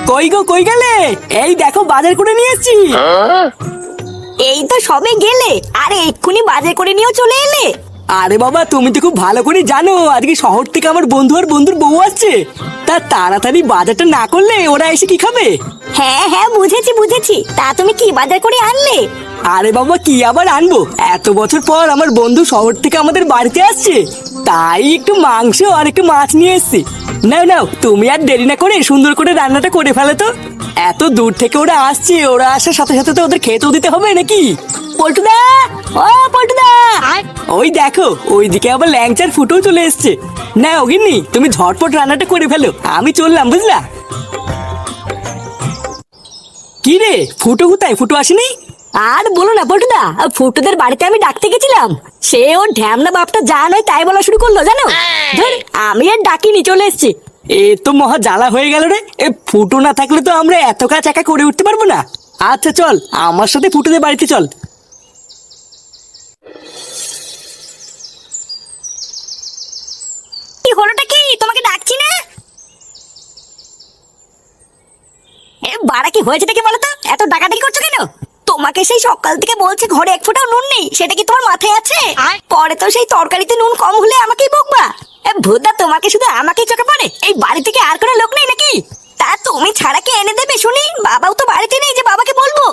কই গো, কই গেলে? এই দেখো বাজার করে নিয়ে এসেছি। এই তো সবে গেলে, আরে এক্ষুনি বাজার করে নিয়েও চলে এলে। আরে বাবা, তুমি তো খুব ভালো করে জানো আজকে শহর থেকে আমার বন্ধু আর বন্ধুর বউ আসছে। তা তাড়াতাড়ি বাজারটা না করলে ওরা এসে কি খাবে? হ্যাঁ হ্যাঁ, বুঝেছি বুঝেছি। তা তুমি কি বাজার করে আনলে? আরে বাবা, কি আবার আনবো, এত বছর পর আমার বন্ধু শহর থেকে আমাদের বাড়িতে আসছে, তাই একটু মাংস আর একটু মাছ নিয়ে এসেছি। নাও নাও, তুমি আর দেরি না করে সুন্দর করে রান্নাটা করে ফেলে তো। এত দূর থেকে ওরা আসছে, ওরা আসার সাথে সাথে তো ওদের খেতেও দিতে হবে নাকি? পল্টুদা, ও পল্টুদা, ওই দেখো ওইদিকে আবার ল্যাংচার ফুটেও চলে এসছে। না ওগিন্নি, তুমি ঝটপট রান্নাটা করে ফেলো, আমি চললাম, বুঝলা? কি রে, ফুটো কোথায়? ফুটো আসেনি? আর বলো না পল্টুদা, ফুটুদের বাড়িতে আমি ডাকতে গেছিলাম, সে ওর ঢ্যামনা বাপটা যা নয় তাই বলা শুরু করলো জানো। ধর, আমি আর ডাকিনি, চলে এসেছি। এ তো মহা জ্বালা হয়ে গেল রে। এ ফুটো না থাকলে তো আমরা এত কাজ একা করে উঠতে পারবো না। আচ্ছা চল, আমার সাথে ফুটোদের বাড়িতে চল। কি হলোটা কি, তোমাকে ডাকছি না? এ বাড়া, কি হয়েছে কি বলো তো, এত ডাকাডাকি করছো কেন? তোমাকে সেই সকাল থেকে বলছে ঘরে এক ফোঁটাও নুন নেই, সেটা কি তোমার মাথায় আছে? পরে তো সেই তরকারিতে নুন কম হলে আমাকেই বকবা। এ ভুদা, তোমাকে শুধু আমাকেই চোখে পড়ে? এই বাড়ি থেকে আর কোনো লোক নেই নাকি? তা তুমি ছাড়া কে এনে দেবে শুনি? বাবাও তো বাড়িতে নেই যে বাবাকে বলবো।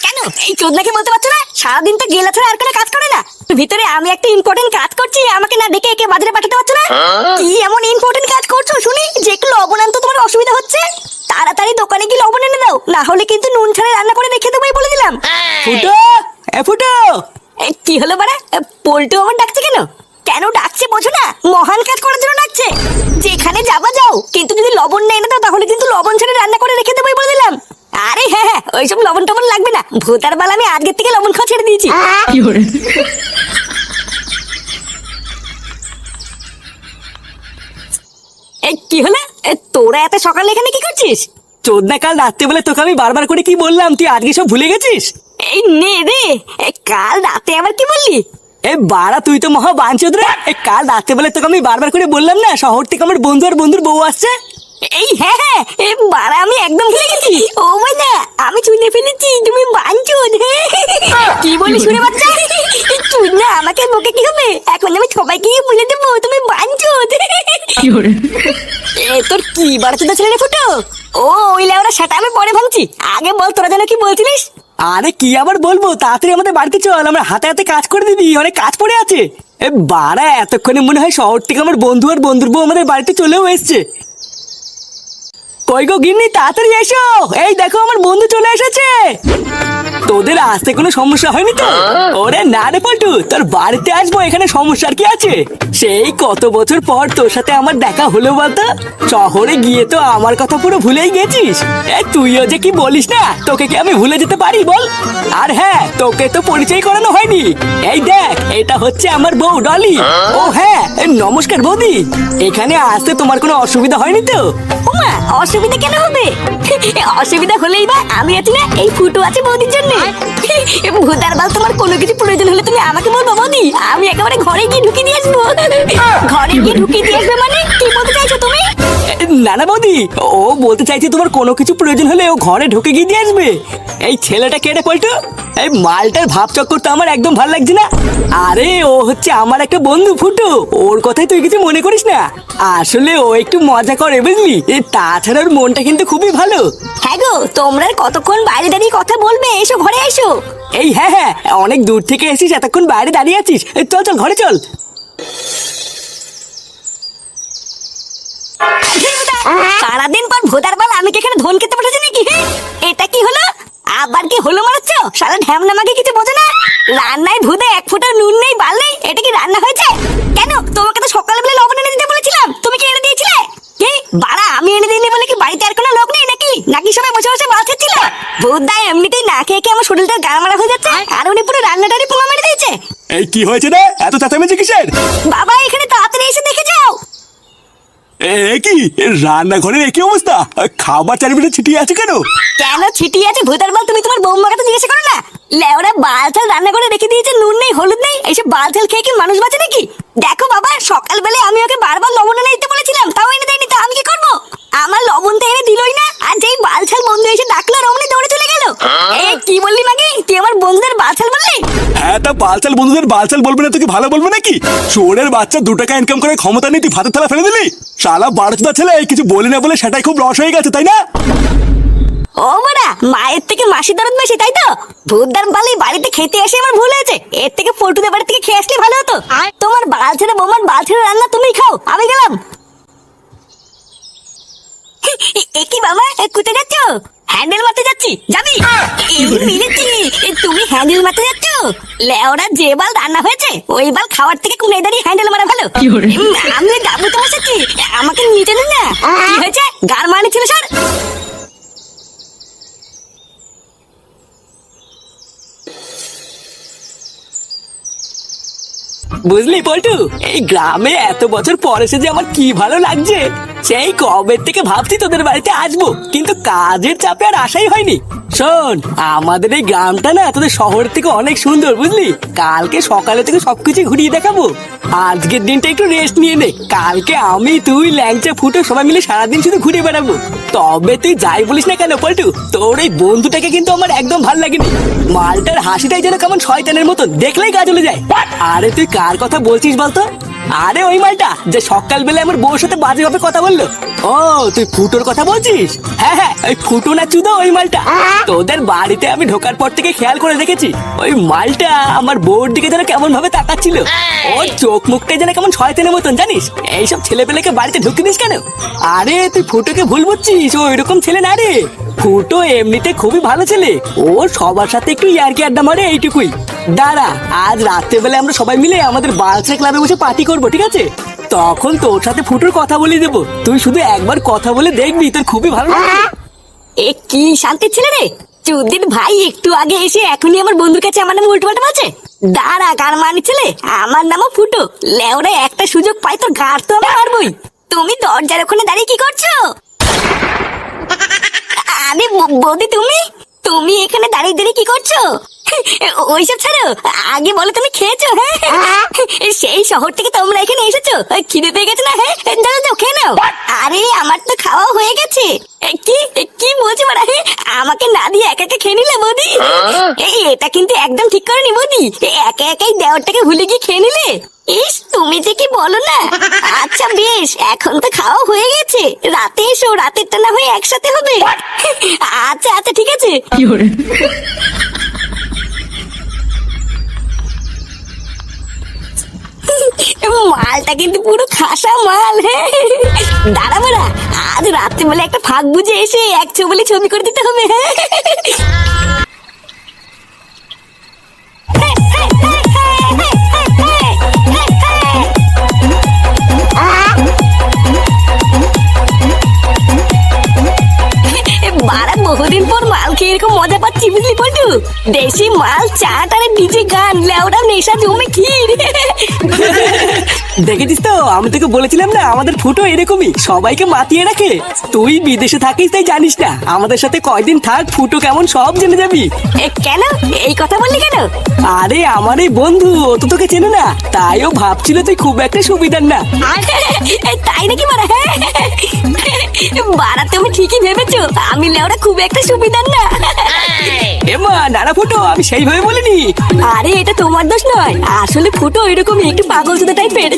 কেন এই চোদনাকে বলতে পারছো না? সারাদিন তো গেলা ছাড়া আর কোনো কাজ করে না। ভিতরে আমি একটা ইম্পর্টেন্ট কাজ করছি, আমাকে না ডেকে একে বাজারে পাঠাতে পারছো না? কি এমন ইম্পর্টেন্ট কাজ করছো শুনি যে একটু লবণ আনতে তোমার অসুবিধা হচ্ছে? তাড়াতাড়ি দোকানে গিয়ে লবণ এনে দাও, না হলে কিন্তু নুন ছাড়া রান্না করে রেখে দেবোই বলে দিলাম। ফুটো, এ ফুটো। কি হলো বাড়া, পল্টু আমার ডাকছে কেন? কেন ডাকছে বোঝো না? মহান কাজ করার জন্য ডাকছে। যেখানে যাবা যাও, কিন্তু যদি লবণ না এনে দাও তাহলে কিন্তু লবণ ছাড়া রান্না করে রেখে দেবোই বলে দিলাম। আরে হ্যাঁ হ্যাঁ, ওইসব লবণ টবণ লাগবে না, ভূতার বাল আমি আজকের থেকে লবণ খাওয়া ছেড়ে দিয়েছি। এই কি হলো, তোরা এত সকালে এখানে কি করছিস? চোদনা, কাল রাত্রে বলে তোকে আমি বারবার করে কি বললাম, তুই আজকে সব ভুলে গেছিস? এই নে রে, কাল রাতে আবার কি বললি? এ বাড়া, তুই তো মহা বাঞ্চোদ রে। কাল রাত্রে বলে তোকে আমি বারবার করে বললাম না শহর থেকে আমার বন্ধু আর বন্ধুর বউ আসছে। এই হ্যাঁ হ্যাঁ, বাড়া আমি একদম ভুলে গেছি। ও মাইনা, আমি শুনে ফেলেছি তুমি বাঞ্চোদ। কি বলি শুনে বাচ্চা? তুই না আমাকে বকে কি হবে, এখন আমি সবাইকে বলে দেবো তুমি বাঞ্চোদ। এ তোর কি বাড়াচোদা ছেলে রে ফুটো? ও ওই লেওরা, সেটা আমি পরে ভাবছি, আগে বল তোরা যেন কি বলছিলিস? আরে কি আবার বলবো, তাড়াতাড়ি আমাদের বাড়িতে চল, আমরা হাতে হাতে কাজ করে দিবি, অনেক কাজ পড়ে আছে। এ বাড়া, এতক্ষণে মনে হয় শহর থেকে আমার বন্ধু আর বন্ধুর বউ আমাদের বাড়িতে চলেও এসছে। কই গো গিন্নি, তাড়াতাড়ি এসো, এই দেখো আমার বন্ধু চলে এসেছে। তোদের আসতে কোনো সমস্যা হয়নি তো? ওরে না রে পল্টু, তোর বাড়িতে আসবো, এখানে সমস্যার কি আছে? সেই কত বছর পর তোর সাথে আমার দেখা হলো বলতো। শহরে গিয়ে তো আমার কথা পুরো ভুলেই গেছিস। তুইও যে কি বলিস না, তোকে কি আমি ভুলে যেতে পারি বল? আর হ্যাঁ, তোকে তো পরিচয় করানো হয়নি। এই দেখ, এটা হচ্ছে আমার বউ ডলি। ও হ্যাঁ, নমস্কার বৌদি। এখানে আসতে তোমার কোনো অসুবিধা হয়নি তো? ওমা, অসুবিধা কেন হবে? অসুবিধা হলেই বা আমি আছি না, এই ফুটো আছে বৌদির জন্য। ভূতার বাল, তোমার কোনো কিছু প্রয়োজন হলে তুমি আমাকে বলবো বৌদি, আমি একেবারে ঘরে গিয়ে ঢুকিয়ে দিয়ে আসবো। ঘরে গিয়ে ঢুকিয়ে দিয়ে আসবে মানে কি বলতে চাইছো তুমি? না না বৌদি, ও বলতে চাইছে তোমার কোনো কিছু প্রয়োজন হলে ও ঘরে ঢুকে গিয়ে দিয়ে আসবে। এই ছেলেটা কেটে পল্টু, এই মালটার ভাব চক্কর তো আমার একদম ভালো লাগছে না। আরে ও হচ্ছে আমার একটা বন্ধু ফুটু, ওর কথাই তুই কিছু মনে করিস না। আসলে ও একটু মজা করে বুঝলি, তাছাড়া ওর মনটা কিন্তু খুবই ভালো। হ্যাঁ গো, তোমরা কতক্ষণ বাইরে দাঁড়িয়ে কথা বলবে, এসো ঘরে এসো। এই হ্যাঁ হ্যাঁ, অনেক দূর থেকে এসিস, এতক্ষণ বাইরে দাঁড়িয়ে আছিস, চল চল ঘরে চল। সারাদিন পর ভোদার বাল আমি কি এখানে ধন খেতে পাঠাচ্ছি নাকি? এটা কি হলো? আবার কি হলো মারাচ্ছ? সারা ঢ্যামনা মাকে কিছু বোঝো না? রান্নায় ভুদে এক ফোঁটা নুন নেই, বাল নেই, এটা কি রান্না হয়েছে? কেন, তোমাকে তো সকালবেলা লবণ এনে দিতে বলেছিলাম, তুমি কি এনে দিয়েছিলে? কি বাড়া, আমি এনে দিইনি বলে কি বাড়িতে আর কোনো লোক নেই নাকি? নাকি সবাই বসে বসে মাছ খাচ্ছিল? ভুদা এমনিতেই না খেয়ে খেয়ে আমার শরীরটা গাড়া মারা হয়ে যাচ্ছে, আর উনি পুরো রান্নাটারই পোঙা মেরে দিয়েছে। এই কি হয়েছে রে, এত চেঁচামেচি কিসের? বাবা, এখানে তাড়াতাড়ি এসে দেখে যাও। কি রান্নাঘরের একই অবস্থা? খাবার চারিপাশে ছিটিয়ে আছে কেন? কেন ছিটিয়ে আছে ভূতার বাল, তুমি তোমার বৌমাকে তো জিজ্ঞাসা করো না? লেওরা বাল ছাল রান্না করে রেখে দিয়েছে, নুন নেই হলুদ নেই, এইসব বাল ছাল খেয়ে কি মানুষ বাঁচে নাকি? দেখো বাবা, সকালবেলায় আমি ওকে বারবার লবণ এনে দিতে বলেছিলাম, তাও এনে দেয়নি, তো আমি কি করবো? বন্ধুদের বালচাল বলবে না, তোকে ভালো বলবে নাকি? চোরের বাচ্চা 2 টাকা ইনকাম করে ক্ষমতা নেই, তুই ভাতের থালা ফেলে দিলি। শালা বারোচোদা ছেলে, কিছু বলি না বলে সেটাই খুব রস হয়ে গেছে, তাই না? ও মারা, মায়ের থেকে মাসি দরদ বেশি, তাই তো? ভূতদার বালি বাড়িতে খেতে এসে আমার ভুল হয়েছে। এর থেকে পল্টুদের বাড়ি থেকে খেয়ে আসলে ভালো হতো। তোমার বাল ছেড়ে বৌমার বাল ছেড়ে রান্না তুমি খাও, আমি গেলাম। কি বাবা, কোথায় যাচ্ছ? হ্যান্ডেল মারতে যাচ্ছি, যাবি? তুমি হ্যান্ডেল মারতে যাচ্ছ? লেওরা যে বাল রান্না হয়েছে ওই বাল খাওয়ার থেকে কোনে দাঁড়িয়ে হ্যান্ডেল মারা ভালো। আমি যাবো তো বসেছি, আমাকে নিচে নিন না। কি হয়েছে? গার মারনি ছিল স্যার। বুঝলি পল্টু, এই গ্রামে এত বছর পর এসে যে আমার কি ভালো লাগছে। সেই কবে থেকে ভাবছি তোদের বাড়িতে আসবো, কিন্তু কাজের চাপে আর আসাই হয়নি। শোন, আমাদের এই গ্রামটা না তোদের শহর থেকে অনেক সুন্দর, বুঝলি? কালকে সকালে থেকে সবকিছু ঘুরিয়ে দেখাবো। আজকের দিনটা একটু রেস্ট নিয়ে নে, কালকে আমি তুই ল্যাংচা ফুটো সবাই মিলে সারাদিন শুধু ঘুরে বেড়াবো। তবে তুই যাই বলিস না কেন পল্টু, তোর এই বন্ধুটাকে কিন্তু আমার একদম ভালো লাগেনি। মালটার হাসিটাই যেন কেমন শয়তানের মতো, দেখলেই গা জ্বলে যায়। আরে তুই কার কথা বলছিস বলতো? আরে ওই মালটা যে সকালবেলা আমার বউর সাথে বাজে ভাবে কথা বললো। ও, তুই ফুটোর কথা বলছিস? হ্যাঁ হ্যাঁ, ওই ফুটো না চুদো ওই মালটা। তোদের বাড়িতে আমি ঢোকার পর থেকে খেয়াল করে দেখেছি, ওই মালটা আমার বউর দিকে যেন কেমন ভাবে তাকাচ্ছিল। ওর চোখ মুখটাই যেন কেমন শয়তানের মতন, জানিস? এইসব ছেলেপেলেকে বাড়িতে ঢুকে দিস কেন? আরে তুই ফুটোকে ভুল বুঝছিস, ও এরকম ছেলে না রে। ফুটো এমনিতে খুবই ভালো ছেলে, ও সবার সাথে একটু ইয়ার্কি আড্ডা মারে, এইটুকুই। দাঁড়া, আজ রাত্রেবেলা আমরা সবাই মিলে আমাদের বালচা ক্লাবে বসে পার্টি করবো, ঠিক আছে? তখন তোর সাথে ফুটোর কথা বলে দেবো, তুই শুধু একবার কথা বলে দেখবি, তোর খুবই ভালো লাগবে। এ কি শান্তির ছেলে রে! চুদির ভাই একটু আগে এসে এখনই আমার বন্ধুর কাছে আমার নামে উল্টো পাল্টা বলছে। দাঁড়া, কার মানি ছেলে, আমার নামও ফুটো। লেওরে একটা সুযোগ পাই তোর গাড় তো আমি মারবই। তুমি দরজার ওখানে দাঁড়িয়ে কি করছো? আরে বৌদি, তুমি তুমি এখানে দাঁড়িয়ে দাঁড়িয়ে কি করছো? ওইসব ছাড়ো, আগে বলো তুমি খেয়েছো? হ্যাঁ, সেই শহর থেকে তোমরা এখানে এসেছো, খিদে পেয়ে গেছে না? হ্যাঁ, দাঁড়া দাও, খেয়ে নাও। আরে আমার তো খাওয়া হয়ে গেছে। কি কি বলছো মারা? আমাকে না দিয়ে একা একা খেয়ে নিলে বৌদি? এটা কিন্তু একদম ঠিক করনি বৌদি, একা একাই দেওয়ারটাকে ভুলে গিয়ে খেয়ে নিলে। ইস, তুমি যে কি বলো না। আচ্ছা বেশ, এখন তো খাওয়া হয়ে গেছে, রাতে এসো, রাতেরটা না হয়ে একসাথে হবে। আচ্ছা আচ্ছা, ঠিক আছে। মালটা কিন্তু পুরো খাসা মাল। হ্যাঁ, দাঁড়া বড়া, আজ রাত্রে বেলা একটা ফাঁক বুঝে এসে এক ছবি ছবি করে দিতে হবে। বারা বহুদিন পর মাল খেয়ে এরকম মজা পাচ্ছি, বুঝলি পল্টু? দেশি মাল, চাট আর ডিজে গান, লেওড়া নেশা জমে ক্ষীর। দেখেছিস তো, আমি তোকে বলেছিলাম না আমাদের ফুটো এরকমই, সবাইকে মাতিয়ে রাখে। তুই বিদেশে থাকিস তাই জানিস না, আমাদের সাথে কয়দিন থাক, ফুটো কেমন সব জেনে যাবি। কেন এই কথা বললি কেন? আরে আমার এই বন্ধু, ও তো তোকে চেনে না, তাই ও ভাবছিল তুই খুব একটা সুবিধার না। তাই নাকি বাড়া? বাড়া, তুমি ঠিকই ভেবেছো, আমি লেওরা খুব একটা সুবিধার না। এমা নানা ফুটো, আমি সেইভাবে বলিনি। আরে এটা তোমার দোষ নয়, আসলে ফুটো এরকমই একটু পাগল চোদা টাইপের।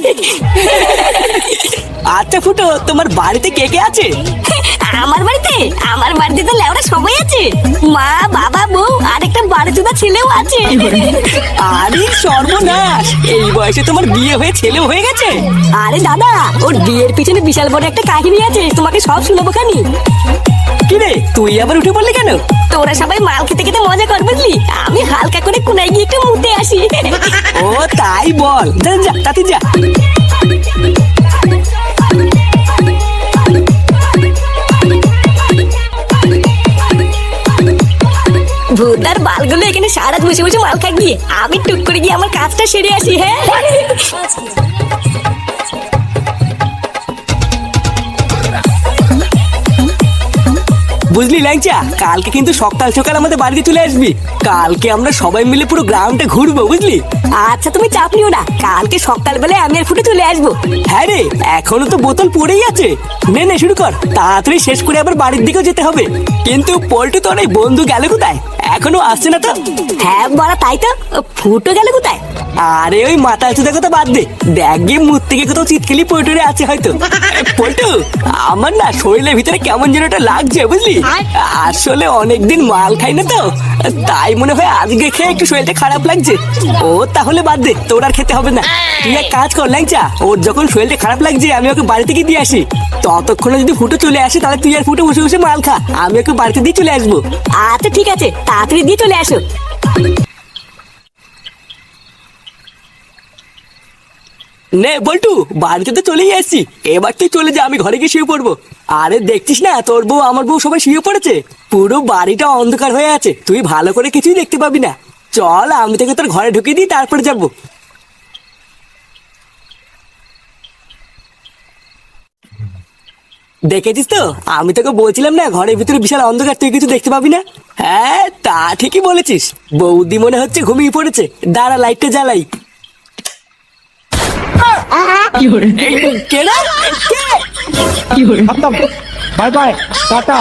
আচ্ছা ফুটো, তোমার বাড়িতে কে কে আছে? আমার বাড়িতে তো লেওরা সবাই আছে, মা, বাবা, বউ আর একটা বাড়িচোদা ছেলেও আছে। আরে সর্বনাশ, এই বয়সে তোমার বিয়ে হয়ে ছেলেও হয়ে গেছে? আরে দাদা, ওর বিয়ের পিছনে বিশাল বড় একটা কাহিনী আছে, তোমাকে সব শুনবো খানি। কিরে, তুই আবার উঠে পড়লি কেন? তোরা সবাই মাল খেতে খেতে মজা কর, বুঝলি? আমি হালকা করে কোনায় গিয়ে একটু মুতে আসি। ও তাই বল, যা যা, তাতে যা। ভূতার বালগুলো এখানে সারা বসে বসে মাল খাক গিয়ে, আমি টুক করে গিয়ে আমার কাজটা সেরে আসি। হ্যাঁ, বুঝলি ল্যাংচা, কালকে কিন্তু সকাল সকাল আমাদের বাড়িতে চলে আসবি। কালকে আমরা সবাই মিলে পুরো গ্রামটা ঘুরবো, বুঝলি? আচ্ছা তুমি চাপ নিও না, কালকে সকালবেলায় আমি আর ফুটে চলে আসবো। হ্যাঁ রে, এখনো তো বোতল পড়েই আছে। নে নে, শুরু কর, তাড়াতাড়ি শেষ করে আবার বাড়ির দিকেও যেতে হবে। কিন্তু পল্টু, তোর এই বন্ধু গেল কোথায়? এখনো আসছে না তো? হ্যাঁ বড়া তাই তো। ফুটো গেল কোথায়? আরে ওই মাথা চুদা কথা বাদ দে, দেখ গিয়ে মুখ থেকে কোথাও চিৎকেলি পল্টুরে আছে হয়তো। পল্টু, আমার না শরীরের ভিতরে কেমন যেন একটা লাগছে বুঝলি। আসলে অনেকদিন মাল খাই না তো, তাই মনে হয় আজকে খেয়ে একটু শরীরটা খারাপ লাগছে। ও তাহলে বাদ দে, তোর আর খেতে হবে না। তুই এক কাজ কর ল্যাংচা, ওর যখন শরীরটা খারাপ লাগছে আমি ওকে বাড়ি থেকে দিয়ে আসি। ততক্ষণে যদি ফুটো চলে আসে তাহলে তুই আর ফুটো বসে বসে মাল খা, আমি ওকে বাড়িতে দিয়ে চলে আসবো। আচ্ছা ঠিক আছে, তাড়াতাড়ি দিয়ে চলে আসো। নে বল্টু, বাড়িতে তো চলেই আসছি, এবার তুই চলে যা, আমি ঘরে গিয়ে শুয়ে পড়বো। আরে দেখছিস না তোর বউ আমার বউ সবাই শুয়ে পড়েছে, পুরো বাড়িটা অন্ধকার হয়ে আছে, তুই ভালো করে কিছুই দেখতে পাবি না। চল আমি তোকে তোর ঘরে ঢুকিয়ে দিই, তারপরে যাবো। দেখেছিস তো, আমি তোকে বলছিলাম না ঘরের ভিতরে বিশাল অন্ধকার, তুই কিছু দেখতে পাবি না। হ্যাঁ তা ঠিকই বলেছিস, বৌদি মনে হচ্ছে ঘুমিয়ে পড়েছে, দাঁড়া লাইটটা জ্বালাই। কেডা? কে? खत्म बाय बाय टाटा